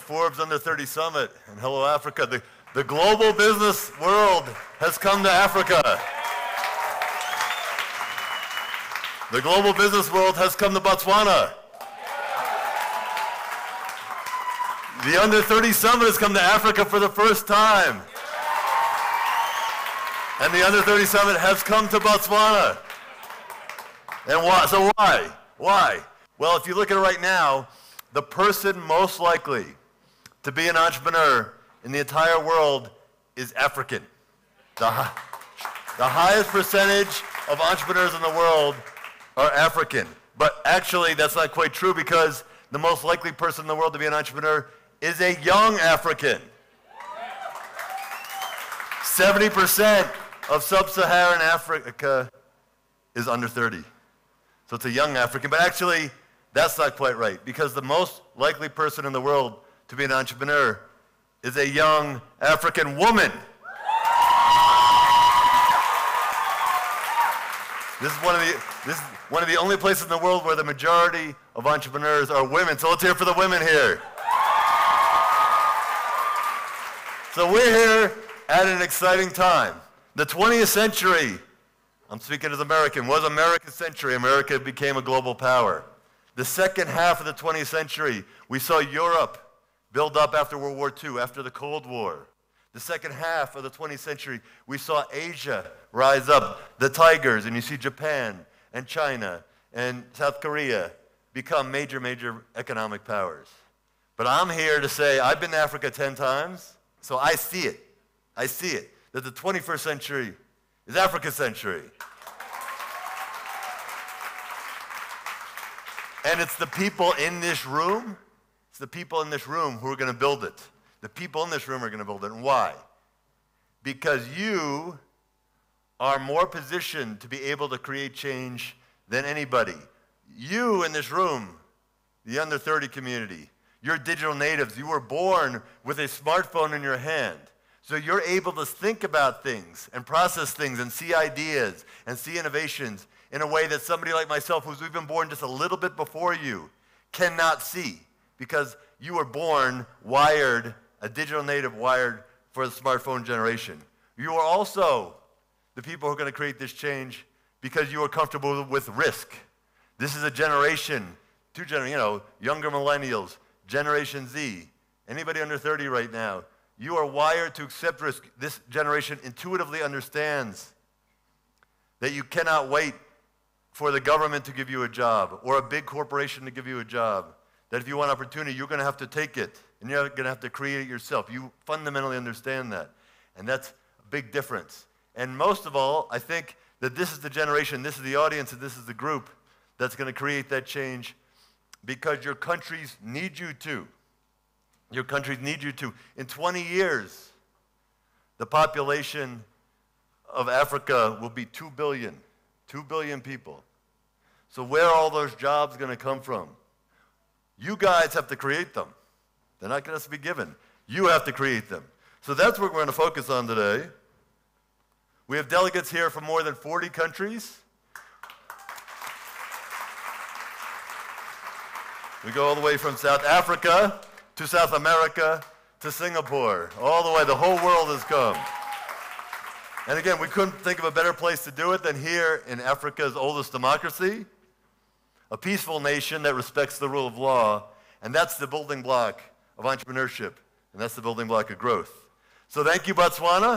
Forbes Under 30 Summit. And hello, Africa. The global business world has come to Africa. The global business world has come to Botswana. The Under 30 Summit has come to Africa for the first time. And the Under 30 Summit has come to Botswana. And why? So why? Why? Well, if you look at it right now, the person most likely to be an entrepreneur in the entire world is African. The highest percentage of entrepreneurs in the world are African. But actually, that's not quite true, because the most likely person in the world to be an entrepreneur is a young African. 70% of sub-Saharan Africa is under 30. So it's a young African, but actually, that's not quite right, because the most likely person in the world to be an entrepreneur is a young African woman. This is one of the only places in the world where the majority of entrepreneurs are women. So let's hear for the women here. So we're here at an exciting time. The 20th century, I'm speaking as American, was America's century. America became a global power. The second half of the 20th century, we saw Europe build up after World War II, after the Cold War. The second half of the 20th century, we saw Asia rise up, the tigers, and you see Japan and China and South Korea become major, major economic powers. But I'm here to say I've been to Africa 10 times, so I see it. I see it, that the 21st century is Africa's century. And it's the people in this room, who are going to build it. The people in this room are going to build it. And why? Because you are more positioned to be able to create change than anybody. You in this room, the under 30 community, you're digital natives. You were born with a smartphone in your hand. So you're able to think about things and process things and see ideas and see innovations in a way that somebody like myself, who's even born just a little bit before you, cannot see, because you were born wired, a digital native wired for the smartphone generation. You are also the people who are going to create this change because you are comfortable with risk. This is a generation, younger millennials, Generation Z, anybody under 30 right now, you are wired to accept risk. This generation intuitively understands that you cannot wait for the government to give you a job or a big corporation to give you a job. That if you want opportunity, you're going to have to take it, and you're going to have to create it yourself. You fundamentally understand that, and that's a big difference. And most of all, I think that this is the generation, this is the audience, and this is the group that's going to create that change, because your countries need you to. Your countries need you to. In 20 years, the population of Africa will be 2 billion. 2 billion people. So where are all those jobs going to come from? You guys have to create them. They're not going to be given. You have to create them. So that's what we're going to focus on today. We have delegates here from more than 40 countries. We go all the way from South Africa to South America to Singapore. All the way, the whole world has come. And again, we couldn't think of a better place to do it than here in Africa's oldest democracy, a peaceful nation that respects the rule of law, and that's the building block of entrepreneurship, and that's the building block of growth. So thank you, Botswana.